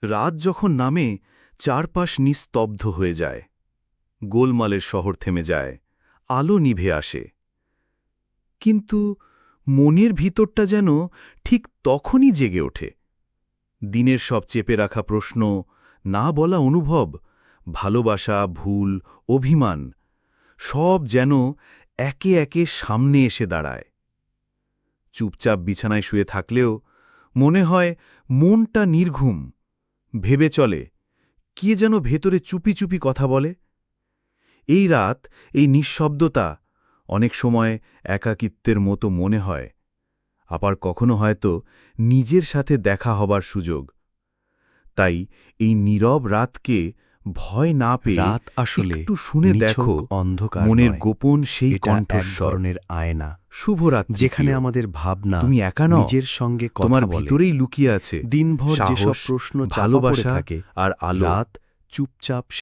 রাত যখন নামে চারপাশ নিস্তব্ধ হয়ে যায়। গোলমালের শহর থেমে যায়, আলো নিভে আসে। কিন্তু মনের ভিতরটা যেন ঠিক তখনই জেগে ওঠে। দিনের সব চেপে রাখা প্রশ্ন, না বলা অনুভব, ভালোবাসা, ভুল, অভিমান সব যেন একে একে সামনে এসে দাঁড়ায়। চুপচাপ বিছানায় শুয়ে থাকলেও মনে হয় মনটা নির্ঘুম, ভেবে চলে, কে যেন ভেতরে চুপি চুপি কথা বলে। এই রাত, এই নিঃশব্দতা অনেক সময় একাকিত্বের মতো মনে হয়, আবার কখনো হয়তো নিজের সাথে দেখা হবার সুযোগ। তাই এই নীরব রাতকে ভয় না পেয়ে রাত আসলে একটু শুনে নিছক দেখো অন্ধকার মনের নয়। গোপন সেই এটা এক কণ্ঠস্বর। ধরনের আয়না, শুভরাত্রি যেখানে প্রিয়। আমাদের ভাবনা তুমি একা নও, নিজের সঙ্গে তোমার কথা বলে। ভিতরেই লুকিয়ে আছে দিনভর যেসব সাহস, প্রশ্ন চাপা পড়ে ভালোবাসা থাকে, আর আলো। রাত চুপচাপ